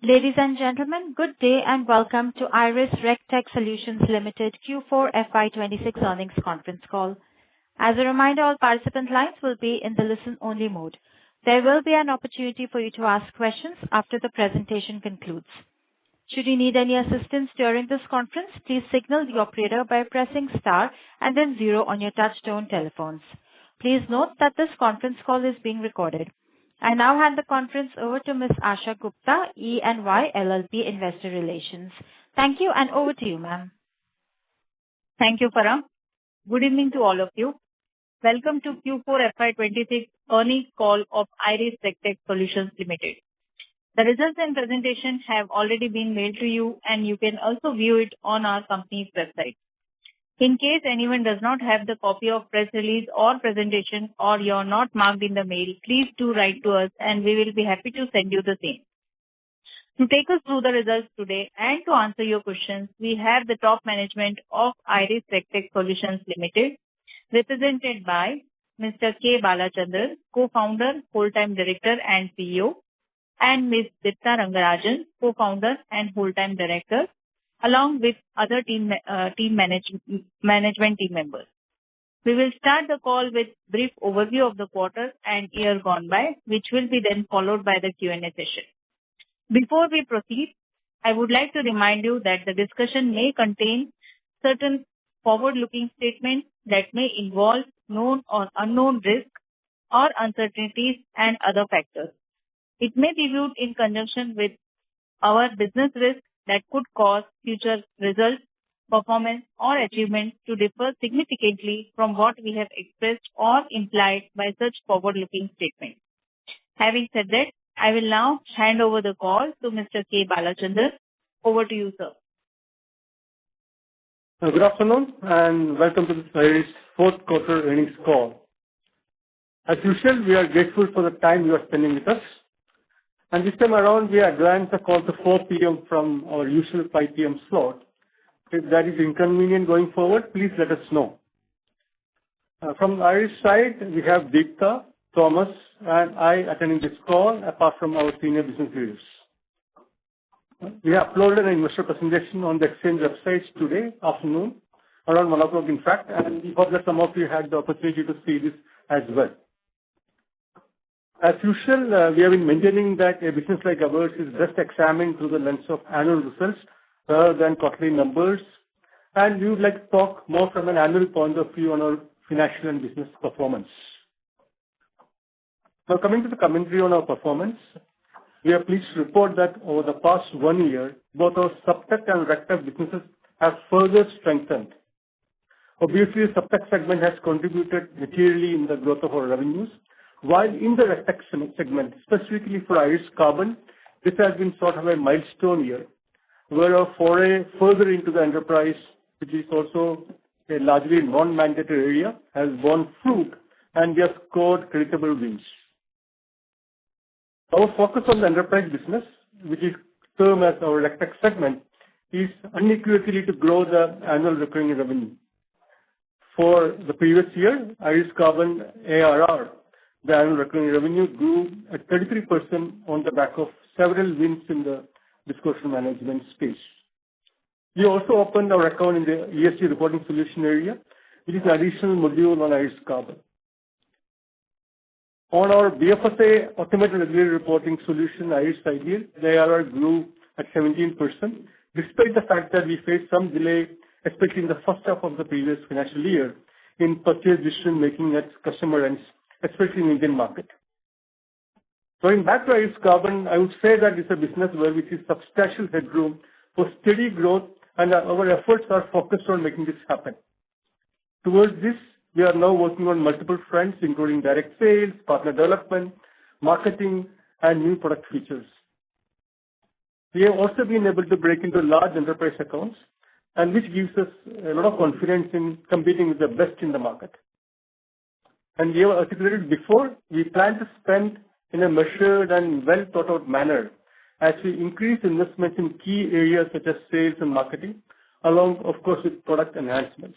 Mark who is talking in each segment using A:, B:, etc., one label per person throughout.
A: Ladies and gentlemen, good day and welcome to IRIS RegTech Solutions Limited Q4 FY26 earnings conference call. As a reminder, all participant lines will be in the listen-only mode. There will be an opportunity for you to ask questions after the presentation concludes. Should you need any assistance during this conference, please signal the operator by pressing star and then 0 on your touchtone telephones. Please note that this conference call is being recorded. I now hand the conference over to Ms. Asha Gupta, E&Y LLP Investor Relations. Thank you, and over to you, ma'am.
B: Thank you, Farah. Good evening to all of you. Welcome to Q4 FY26 earnings call of IRIS RegTech Solutions Limited. The results and presentation have already been mailed to you, and you can also view it on our company's website. In case anyone does not have the copy of press release or presentation, or you're not marked in the mail, please do write to us and we will be happy to send you the same. To take us through the results today and to answer your questions, we have the top management of IRIS RegTech Solutions Limited, represented by Mr. K. Balachandran, co-founder, full-time director and CEO, and Ms. Dipta Rangarajan, co-founder and full-time director, along with other management team members. We will start the call with brief overview of the quarter and year gone by, which will be then followed by the Q&A session. Before we proceed, I would like to remind you that the discussion may contain certain forward-looking statements that may involve known or unknown risks or uncertainties and other factors. It may be viewed in conjunction with our business risks that could cause future results, performance, or achievements to differ significantly from what we have expressed or implied by such forward-looking statements. Having said that, I will now hand over the call to Mr. K. Balachandran. Over to you, sir.
C: Good afternoon and welcome to this IRIS fourth quarter earnings call. As usual, we are grateful for the time you are spending with us. And this time around, we advanced the call to 4 p.m. from our usual 5 p.m. slot. If that is inconvenient going forward, please let us know. From IRIS side, we have Dipta, Thomas, and I attending this call, apart from our senior business leaders. We have uploaded an investor presentation on the exchange websites today afternoon, around 1 o'clock in fact, and we hope that some of you had the opportunity to see this as well. As usual, we have been maintaining that a business like ours is best examined through the lens of annual results rather than quarterly numbers, and we would like to talk more from an annual point of view on our financial and business performance. Now, coming to the commentary on our performance, we are pleased to report that over the past 1 year, both our SubTech and RegTech businesses have further strengthened. Obviously, the SubTech segment has contributed materially in the growth of our revenues, while in the RegTech segment, specifically for IRIS Carbon, this has been sort of a milestone year, where our foray further into the enterprise, which is also a largely non-mandatory area, has borne fruit and we have scored credible wins. Our focus on the enterprise business, which is termed as our RegTech segment, is unequivocally to grow the annual recurring revenue. For the previous year, IRIS Carbon ARR, the annual recurring revenue, grew at 33% on the back of several wins in the disclosure management space. We also opened our account in the ESG reporting solution area, which is an additional module on IRIS Carbon. On our BFSA automated regulatory reporting solution, IRIS Ideal, the ARR grew at 17%, despite the fact that we faced some delay, especially in the first half of the previous financial year, in purchase decision making at customer ends, especially in the Indian market. Going back to IRIS Carbon, I would say that it's a business where we see substantial headroom for steady growth, and our efforts are focused on making this happen. Towards this, we are now working on multiple fronts, including direct sales, partner development, marketing, and new product features. We have also been able to break into large enterprise accounts, and which gives us a lot of confidence in competing with the best in the market. And we have articulated before, we plan to spend in a measured and well thought out manner as we increase investments in key areas such as sales and marketing, along, of course, with product enhancements.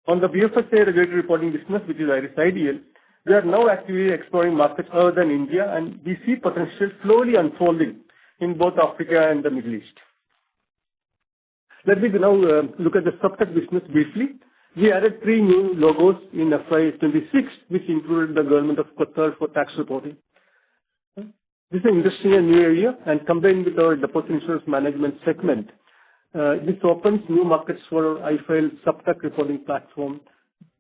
C: On the BFSA regulatory reporting business, which is IRIS Ideal, we are now actively exploring markets other than India, and we see potential slowly unfolding in both Africa and the Middle East. Let me now look at the SubTech business briefly. We added 3 new logos in FY26, which included the government of Qatar for tax reporting. This is an interesting and new area, and combined with our deposit insurance management segment, this opens new markets for our iFile SubTech reporting platform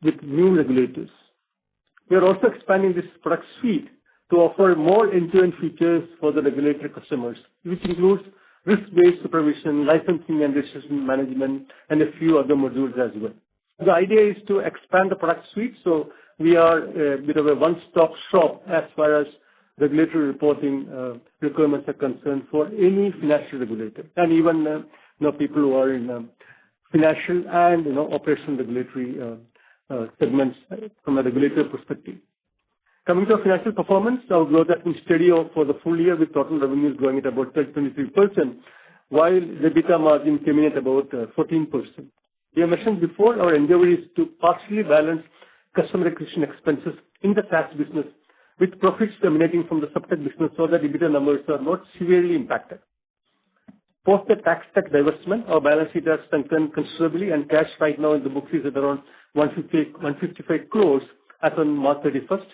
C: with new regulators. We are also expanding this product suite to offer more end-to-end features for the regulatory customers, which includes risk-based supervision, licensing and registration management, and a few other modules as well. The idea is to expand the product suite, so we are a bit of a one-stop shop as far as regulatory reporting requirements are concerned for any financial regulator, and even people who are in financial and operational regulatory segments from a regulatory perspective. Coming to our financial performance, our growth has been steady for the full year, with total revenues growing at about 23%, while the EBITDA margin came in at about 14%. We have mentioned before, our endeavor is to partially balance customer acquisition expenses in the SaaS business with profits emanating from the SubTech business so that EBITDA numbers are not severely impacted. Post the tax tech divestment, our balance sheet has strengthened considerably, and cash right now in the books is at around 155 crores as on March 31st,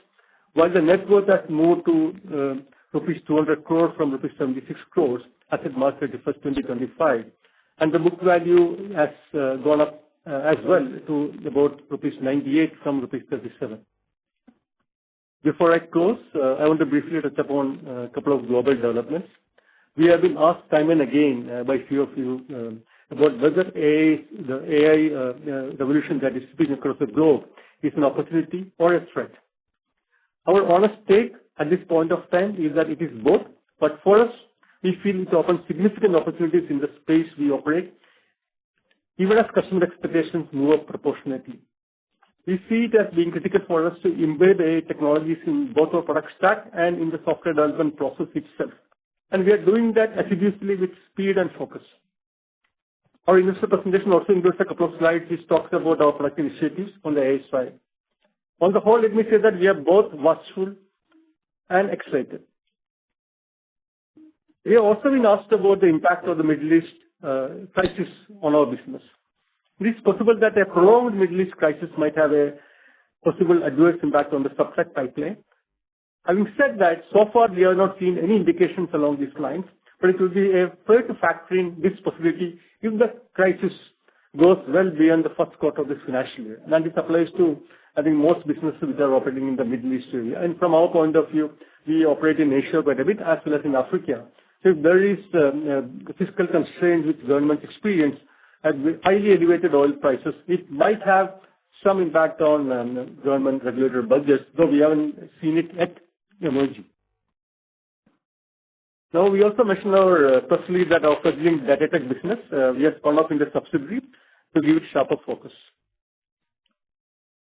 C: while the net worth has moved to rupees 200 crore from rupees 76 crores as of March 31st, 2025. And the book value has gone up as well to about rupees 98 from rupees 37. Before I close, I want to briefly touch upon a couple of global developments. We have been asked time and again by a few of you about whether the AI revolution that is sweeping across the globe is an opportunity or a threat. Our honest take at this point of time is that it is both, but for us, we feel it opens significant opportunities in the space we operate, even as customer expectations move up proportionately. We see it as being critical for us to embed AI technologies in both our product stack and in the software development process itself. And we are doing that assiduously with speed and focus. Our investor presentation also includes a couple of slides which talks about our product initiatives on the AI side. On the whole, let me say that we are both watchful and excited. We have also been asked about the impact of the Middle East crisis on our business. It is possible that a prolonged Middle East crisis might have a possible adverse impact on the SubTech pipeline. Having said that, so far we have not seen any indications along these lines, but it will be fair to factor in this possibility if the crisis goes well beyond the first quarter of this financial year. And this applies to, I think, most businesses which are operating in the Middle East area. And from our point of view, we operate in Asia quite a bit as well as in Africa. So if there is fiscal constraints which governments experience at highly elevated oil prices, it might have some impact on government regulator budgets, though we haven't seen it yet emerging. Now, we also mentioned our press release that our fledgling data tech business, we have spun off in the subsidiary to give it sharper focus.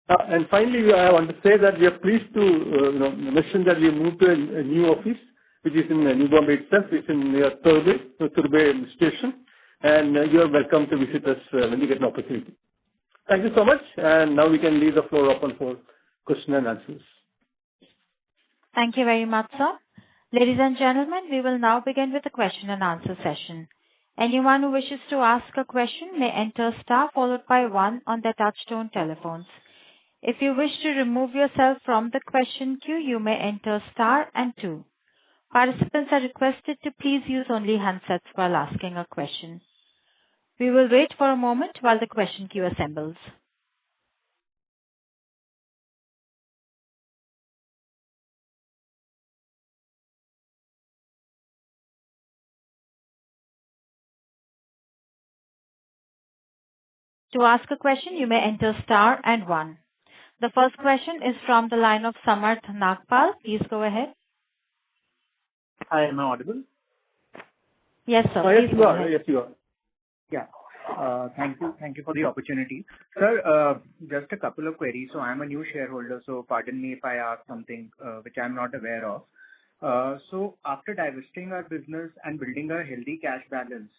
C: And finally, I want to say that we are pleased to mention that we moved to a new office, which is in New Bombay itself. It's in near Turbay station, and you are welcome to visit us when you get an opportunity. Thank you so much, and now we can leave the floor open for question and answers.
A: Thank you very much, sir. Ladies and gentlemen, we will now begin with the question and answer session. Anyone who wishes to ask a question may enter star followed by 1 on their touchtone telephones. If you wish to remove yourself from the question queue, you may enter star and 2. Participants are requested to please use only handsets while asking a question. We will wait for a moment while the question queue assembles. To ask a question, you may enter star and 1. The first question is from the line of Samarth Nagpal. Please go ahead.
D: Hi, am I audible?
A: Yes, sir.
C: Yes, you are. Yes, you are.
D: Yeah. Thank you. Thank you for the opportunity. Sir, just a couple of queries. So I'm a new shareholder, so pardon me if I ask something which I'm not aware of. So after divesting our business and building a healthy cash balance,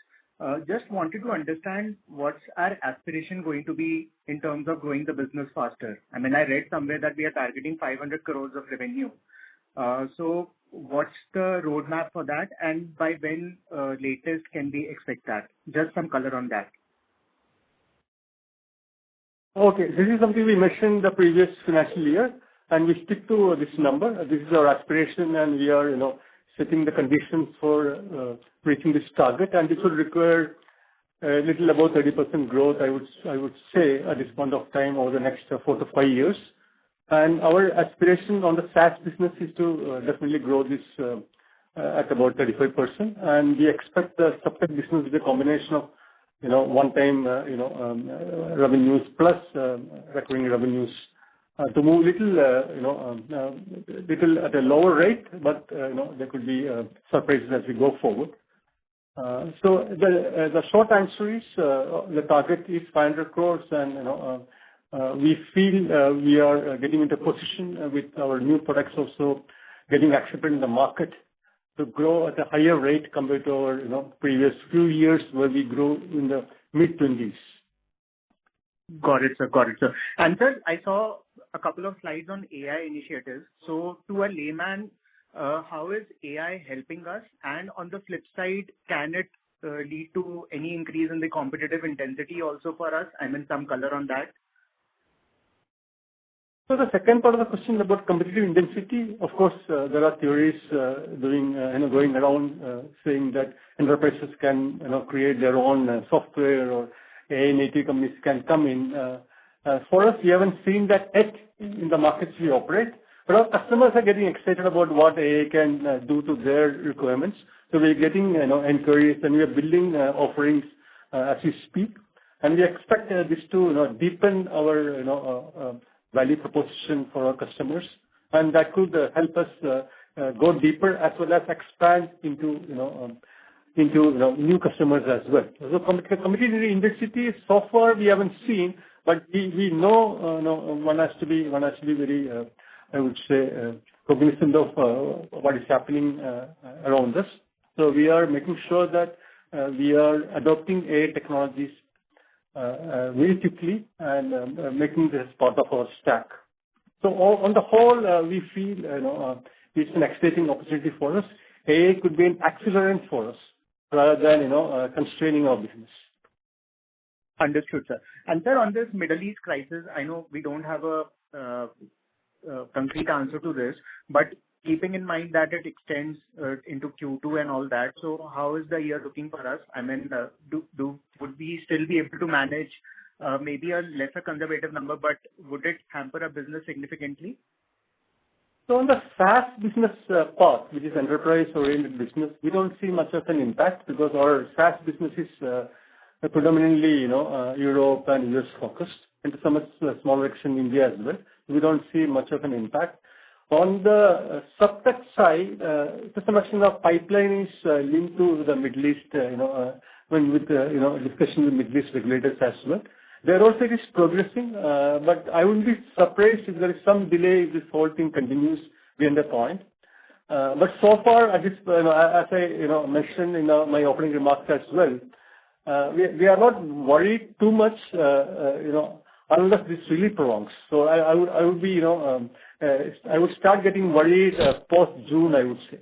D: just wanted to understand what's our aspiration going to be in terms of growing the business faster. I mean, I read somewhere that we are targeting 500 crores of revenue. So what's the roadmap for that, and by when latest can we expect that? Just some color on that.
C: Okay. This is something we mentioned the previous financial year, and we stick to this number. This is our aspiration, and we are, setting the conditions for reaching this target, and this will require a little above 30% growth, I would say, at this point of time over the next 4 to 5 years. And our aspiration on the SaaS business is to definitely grow this at about 35%. And we expect the SubTech business to be a combination of, one-time, revenues plus recurring revenues to move little at a lower rate, but, there could be surprises as we go forward. So the short answer is the target is 500 crores, and we feel we are getting into position with our new products also getting accepted in the market to grow at a higher rate compared to our previous few years where we grew in the mid-20s.
D: Got it, sir. Got it, sir. And sir, I saw a couple of slides on AI initiatives. So to a layman, how is AI helping us? And on the flip side, can it lead to any increase in the competitive intensity also for us? I mean, some color on that.
C: So the second part of the question about competitive intensity, of course, there are theories going around saying that enterprises can create their own software, or AI native companies can come in. For us, we haven't seen that yet in the markets we operate, but our customers are getting excited about what AI can do to their requirements. So we're getting inquiries, and we are building offerings as we speak, and we expect this to deepen our value proposition for our customers, and that could help us go deeper as well as expand into new customers as well. So competitive intensity so far we haven't seen, but we know one has to be very I would say cognizant of what is happening around us. So we are making sure that we are adopting AI technologies very quickly and making this part of our stack. So on the whole, we feel it's an exciting opportunity for us. AI could be an accelerant for us rather than constraining our business.
D: Understood, sir. And sir, on this Middle East crisis, I know we don't have a concrete answer to this, but keeping in mind that it extends into Q2 and all that, so how is the year looking for us? I mean, would we still be able to manage maybe a lesser conservative number, but would it hamper our business significantly?
C: So on the SaaS business part, which is enterprise-oriented business, we don't see much of an impact because our SaaS business is predominantly, Europe and US focused, and to some small extent India as well. We don't see much of an impact. On the SubTech side, to some extent, our pipeline is linked to the Middle East, with discussion with Middle East regulators as well. There also it is progressing, but I wouldn't be surprised if there is some delay if this whole thing continues beyond the point. But so far, as I mentioned in my opening remarks as well, we are not worried too much, unless this really prolongs. So I would be, I would start getting worried post June, I would say.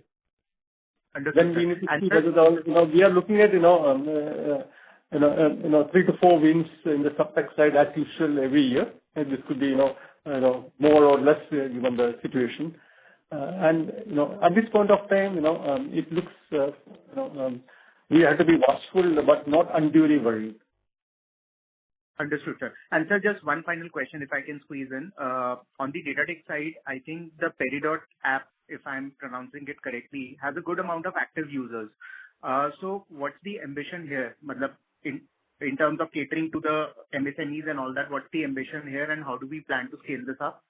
D: Understood.
C: Then we need to see whether we are looking at 3 to 4 wins in the SubTech side as usual every year, and this could be more or less given the situation. And at this point of time, it looks we have to be watchful but not unduly worried.
D: Understood, sir. And sir, just one final question, if I can squeeze in. On the DataTech side, I think the Peridot app, if I'm pronouncing it correctly, has a good amount of active users. So what's the ambition here? In terms of catering to the MSMEs and all that, what's the ambition here, and how do we plan to scale this up?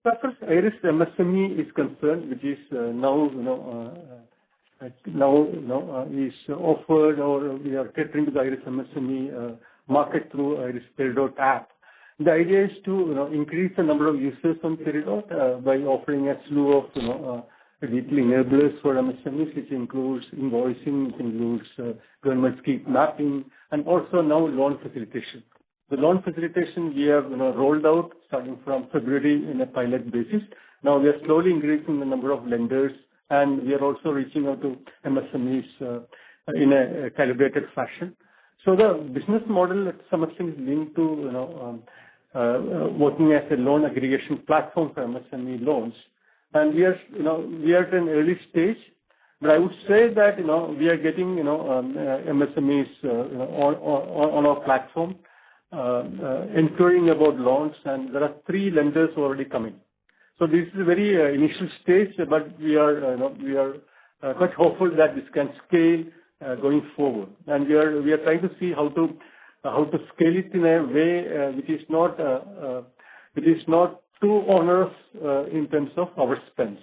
C: So as far as Iris MSME is concerned, which is now is offered, or we are catering to the Iris MSME market through Iris Peridot app. The idea is to increase the number of users on Peridot by offering a slew of digital enablers for MSMEs, which includes invoicing, which includes government scheme mapping, and also now loan facilitation. The loan facilitation we have rolled out starting from February in a pilot basis, Now we are slowly increasing the number of lenders, and we are also reaching out to MSMEs in a calibrated fashion. So the business model at some extent is linked to working as a loan aggregation platform for MSME loans, and we are at an early stage. But I would say that we are getting MSMEs on our platform, inquiring about loans, and there are 3 lenders already coming. So this is a very initial stage, but we are quite hopeful that this can scale going forward, and we are trying to see how to scale it in a way which is not too onerous in terms of our spends.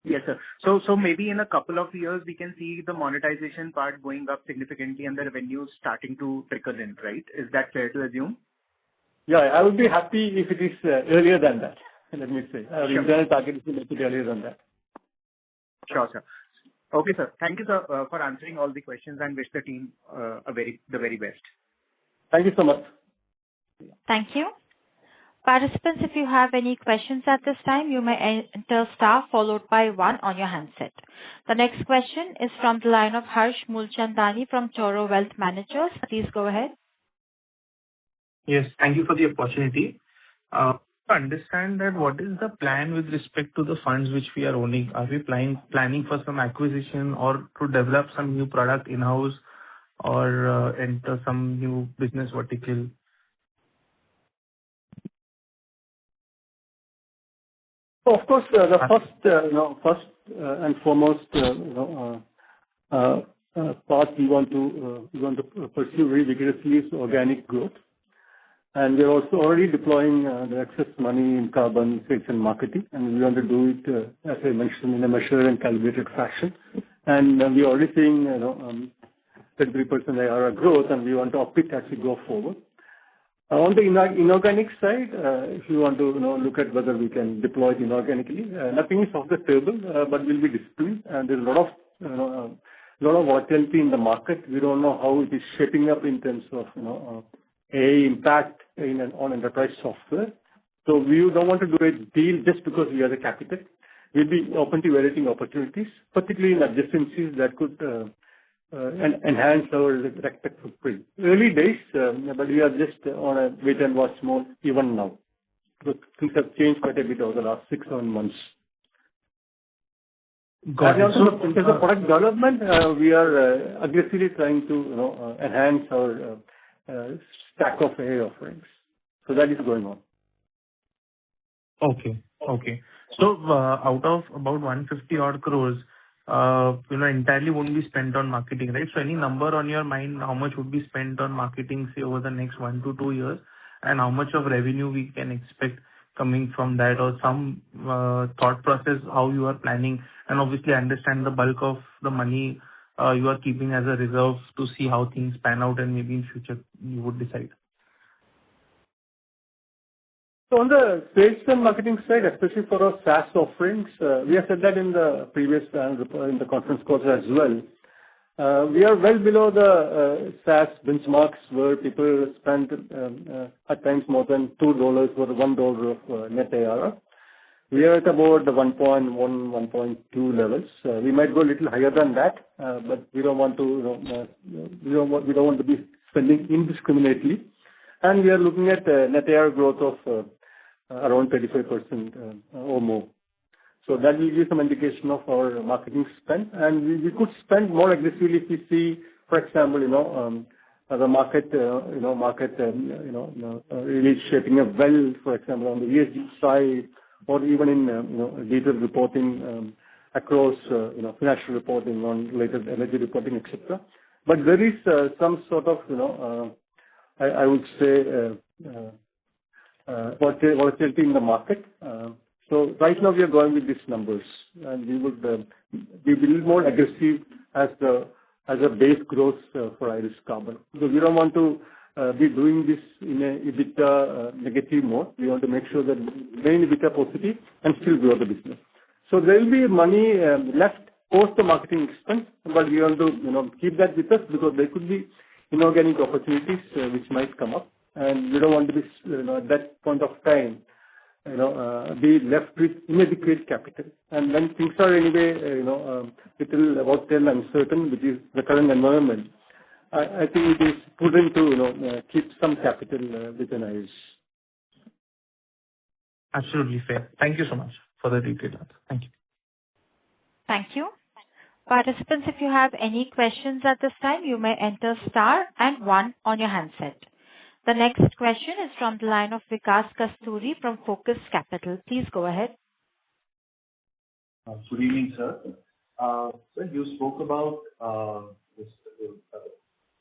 D: Yes, sir. So maybe in a couple of years, we can see the monetization part going up significantly and the revenues starting to trickle in, right? Is that fair to assume?
C: Yeah, I would be happy if it is earlier than that, let me say. Our
D: Sure.
C: internal target is to make it earlier than that.
D: Sure, sir. Okay, sir. Thank you, sir, for answering all the questions, and wish the team the very best.
C: Thank you so much.
A: Thank you. Participants, if you have any questions at this time, you may enter star followed by 1 on your handset. The next question is from the line of Harsh Mulchandani from Toro Wealth Managers. Please go ahead.
E: Yes, thank you for the opportunity. To understand that, what is the plan with respect to the funds which we are owning? Are we planning for some acquisition or to develop some new product in-house or enter some new business vertical?
C: So of course, the first and foremost part we want to pursue very vigorously is organic growth, and we are also already deploying the excess money in carbon sales and marketing, and we want to do it as I mentioned in a measured and calibrated fashion, and we are already seeing 33% ARR growth, and we want to up it as we go forward. On the inorganic side, if you want to look at whether we can deploy it inorganically, nothing is off the table, but we'll be disciplined. And there's a lot of volatility in the market. We don't know how it is shaping up in terms of impact on enterprise software. So we don't want to do a deal just because we have the capital. We'll be open to evaluating opportunities, particularly in adjacencies that could enhance our RegTech footprint. Early days, but we are just on a wait and watch mode even now. But things have changed quite a bit over the last 6-7 months.
E: Got it.
C: So in terms of product development, we are aggressively trying to enhance our stack of AI offerings. So that is going on.
E: Okay. So out of about 150 odd crores, entirely won't be spent on marketing, right? So any number on your mind, how much would be spent on marketing, say, over the next 1 to 2 years, and how much of revenue we can expect coming from that, or some thought process, how you are planning, and obviously understand the bulk of the money you are keeping as a reserve to see how things pan out, and maybe in future you would decide.
C: So on the sales and marketing side, especially for our SaaS offerings, we have said that in the previous in the conference calls as well. We are well below the SaaS benchmarks where people spend at times more than $2 for $1 of net ARR. We are at about the 1.1, 1.2 levels. We might go a little higher than that, but we don't want to we don't want to be spending indiscriminately. And we are looking at net ARR growth of around 35% or more. So that will give some indication of our marketing spend, and we could spend more aggressively if we see, for example, the market, really shaping up well. For example, on the ESG side, or even in detailed reporting across financial reporting on related energy reporting, etc. But there is some sort of I would say volatility in the market. So right now we are going with these numbers, and we would be a little more aggressive as a base growth for Iris Carbon, because we don't want to be doing this in a EBITDA negative mode. We want to make sure that we remain EBITDA positive and still grow the business. So there will be money left post the marketing expense, but we want to keep that with us, because there could be inorganic opportunities which might come up, and we don't want to be at that point of time be left with inadequate capital. And when things are anyway, little about them uncertain, which is the current environment, I think it is prudent to, keep some capital within IRIS.
E: Absolutely fair. Thank you so much for the detailed answer. Thank you.
A: Thank you. Participants, if you have any questions at this time, you may enter star and 1 on your handset. The next question is from the line of Vikas Kasturi from Focus Capital. Please go ahead.
F: Good evening, sir. Sir, you spoke about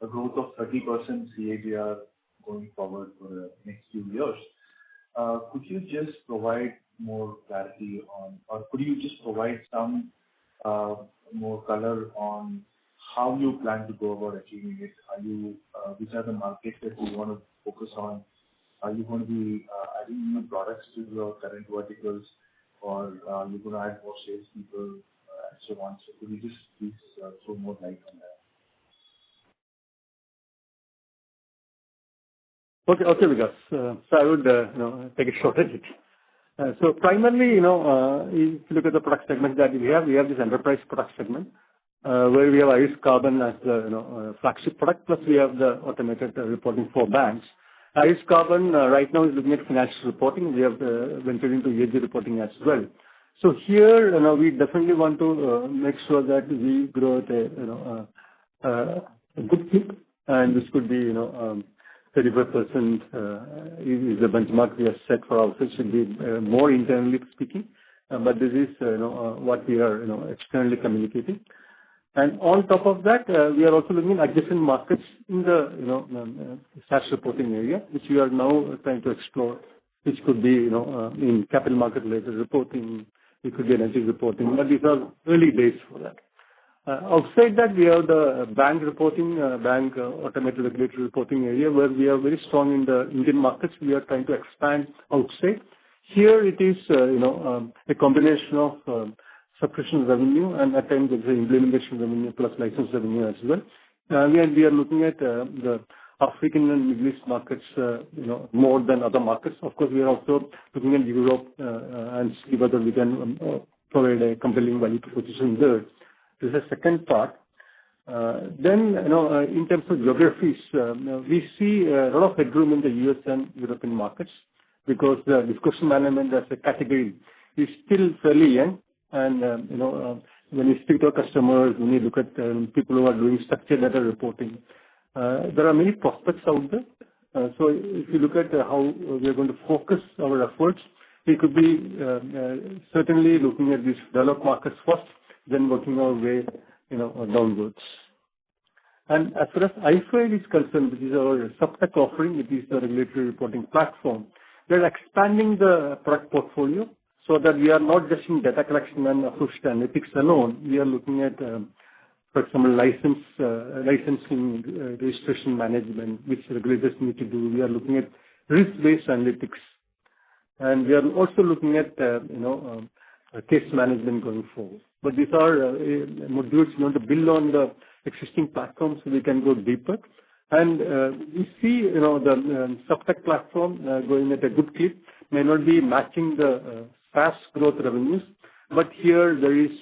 F: a growth of 30% CAGR going forward for the next few years. Could you just provide more clarity on, or could you just provide some more color on how you plan to go about achieving it? Which are the markets that you want to focus on? Are you going to be adding new products to your current verticals, or are you going to add more salespeople and so on? So could you just please throw more light on that?
C: Okay, Vikas. So I would take a shot at it. So primarily, if you look at the product segment that we have this enterprise product segment, where we have IRIS Carbon as the flagship product, plus we have the automated reporting for banks. IRIS Carbon right now is looking at financial reporting. We have ventured into ESG reporting as well. So here, we definitely want to make sure that we grow at a good clip, and this could be 35% is the benchmark we have set for ourselves. Should be more internally speaking, but this is what we are externally communicating. And on top of that, we are also looking at adjacent markets in the SaaS reporting area, which we are now trying to explore, which could be in capital market related reporting, it could be energy reporting, but these are early days for that. Outside that, we have the bank reporting, bank automated regulatory reporting area, where we are very strong in the Indian markets. We are trying to expand outside. Here it is, a combination of subscription revenue, and at times there's implementation revenue plus license revenue as well. We are looking at the African and Middle East markets, more than other markets. Of course, we are also looking at Europe and see whether we can provide a compelling value proposition there. This is the second part. Then, in terms of geographies, we see a lot of headroom in the US and European markets because the discussion management as a category is still fairly young. And, when we speak to our customers, when we look at people who are doing structured data reporting, there are many prospects out there. So if you look at how we are going to focus our efforts, we could be certainly looking at these developed markets first, then working our way, downwards. And as far as iFile is concerned, which is our SubTech offering, which is the regulatory reporting platform, we are expanding the product portfolio so that we are not just in data collection and associated analytics alone. We are looking at, for example, licensing, registration management, which regulators need to do. We are looking at risk-based analytics, and we are also looking at, case management going forward. But these are modules we want to build on the existing platform so we can go deeper. And we see, the SubTech platform going at a good clip, may not be matching the SaaS growth revenues, but here there is,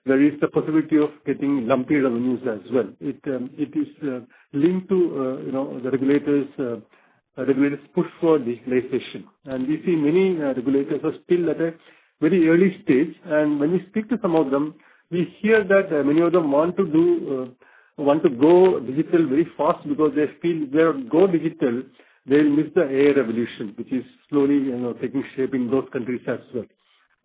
C: there is the possibility of getting lumpy revenues as well. It is linked to, the regulators push for digitalization. And we see many regulators are still at a very early stage. And when we speak to some of them, we hear that many of them want to go digital very fast because they feel if they go digital, they'll miss the AI revolution, which is slowly, taking shape in those countries as well.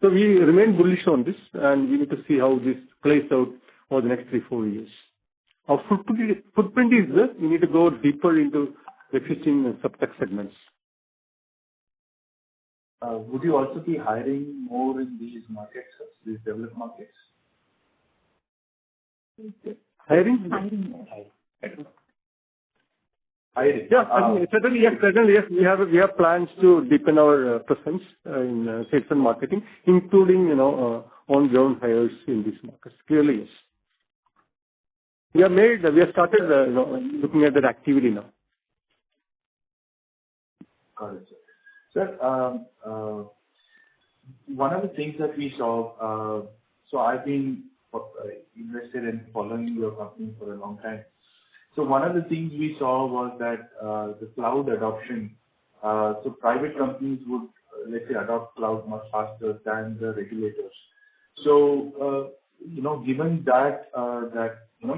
C: So we remain bullish on this, and we need to see how this plays out over the next 3-4 years. Our footprint is this. We need to go deeper into the existing SubTech segments.
F: Would you also be hiring more in these markets, these developed markets?
C: Hiring?
F: Hiring.
C: Yeah, certainly yes. We have plans to deepen our presence in sales and marketing, including on-ground hires in these markets. Clearly, yes. We have started looking at that activity now.
F: Got it, sir. Sir, one of the things that we saw, so I've been invested in following your company for a long time. So one of the things we saw was that the cloud adoption, so private companies would, let's say, adopt cloud much faster than the regulators. So, given that,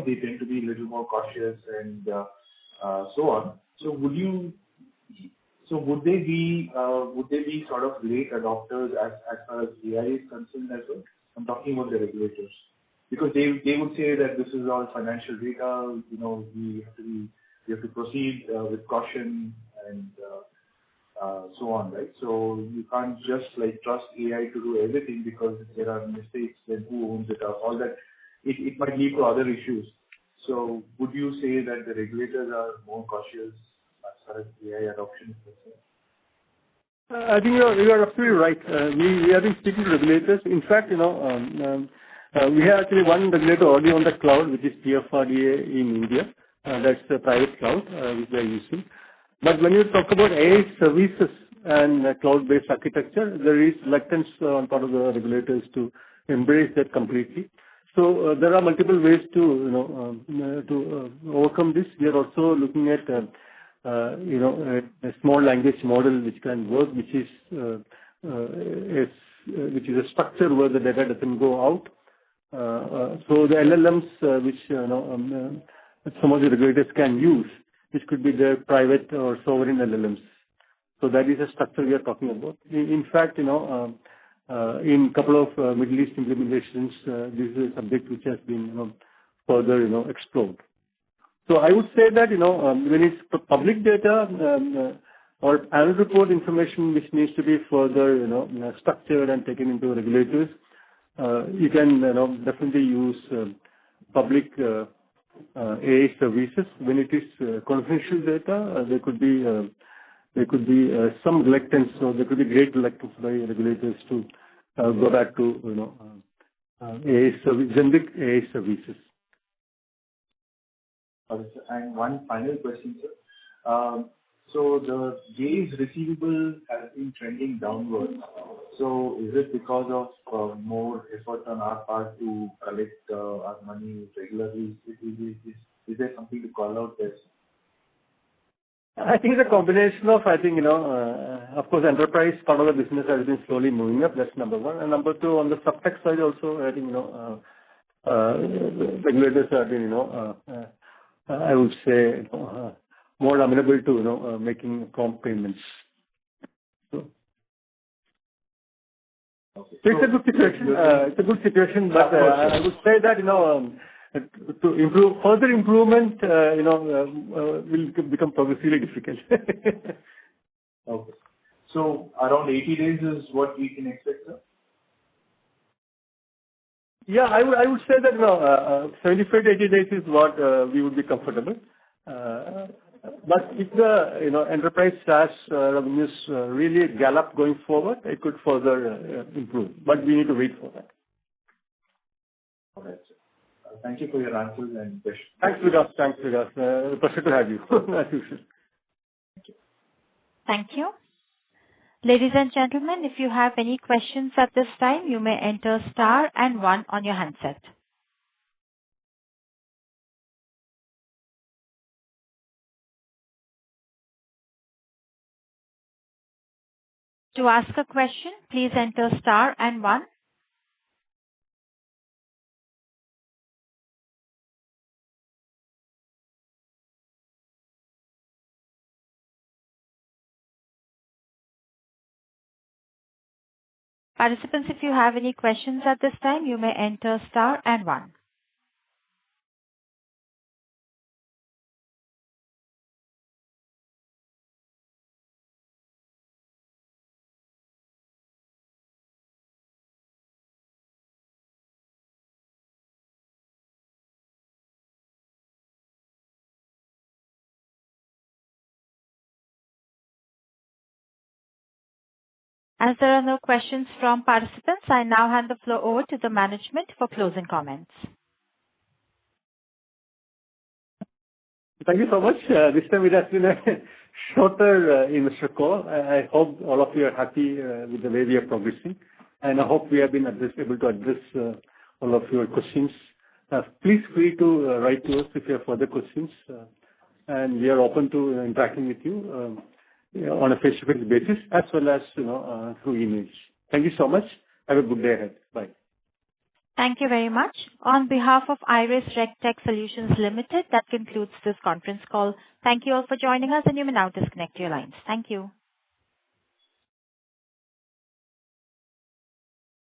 F: they tend to be a little more cautious and so on. So would they be sort of late adopters as far as AI is concerned as well? I'm talking about the regulators. Because they would say that this is all financial data, we have to proceed with caution and so on, right? So you can't just trust AI to do everything because there are mistakes, then who owns it, all that. It might lead to other issues. So would you say that the regulators are more cautious as far as AI adoption is concerned?
C: I think you are absolutely right. We have been speaking to regulators. In fact, we have actually one regulator already on the cloud, which is PFRDA in India. That's the private cloud which they are using. But when you talk about AI services and cloud-based architecture, there is reluctance on part of the regulators to embrace that completely. So there are multiple ways to overcome this. We are also looking at a small language model which can work, which is a structure where the data doesn't go out. So the LLMs which some of the regulators can use, which could be their private or sovereign LLMs. So that is a structure we are talking about. In fact, in a couple of Middle East implementations, this is a subject which has been further explored. So I would say that when it's public data or annual report information which needs to be further structured and taken into regulators, you can definitely use public AI services. When it is confidential data, there could be some reluctance, or there could be great reluctance by regulators to go back to AI service, generic AI services.
F: Okay, sir. And one final question, sir. So the days receivable has been trending downwards. So is it because of more effort on our part to collect our money regularly? Is there something to call out there?
C: I think it's a combination of, of course, enterprise part of the business has been slowly moving up. That's number one. And number two, on the SubTech side also, I think, regulators have been, I would say, more amenable to, making prompt payments. So
F: Okay.
C: it's a good situation. It's a good situation, but I would say that, to further improvement, will become progressively difficult.
F: Okay. So around 80 days is what we can expect, sir?
C: Yeah, I would say that 75 to 80 days is what we would be comfortable. But if the enterprise SaaS revenues really gallop going forward, it could further improve. But we need to wait for that.
F: All right, sir. Thank you for your answers and questions.
C: Thanks, Vikas. Pleasure to have you, as usual.
F: Thank you.
A: Thank you. Ladies and gentlemen, if you have any questions at this time, you may enter star and 1 on your handset. To ask a question, please enter star and 1. Participants, if you have any questions at this time, you may enter star and 1. As there are no questions from participants, I now hand the floor over to the management for closing comments.
C: Thank you so much. This time it has been a shorter investor call. I hope all of you are happy with the way we are progressing, and I hope we have been able to address all of your questions. Please free to write to us if you have further questions, and we are open to interacting with you on a face-to-face basis as well as through emails. Thank you so much. Have a good day ahead. Bye.
A: Thank you very much. On behalf of Iris RegTech Solutions Limited, that concludes this conference call. Thank you all for joining us, and you may now disconnect your lines. Thank you.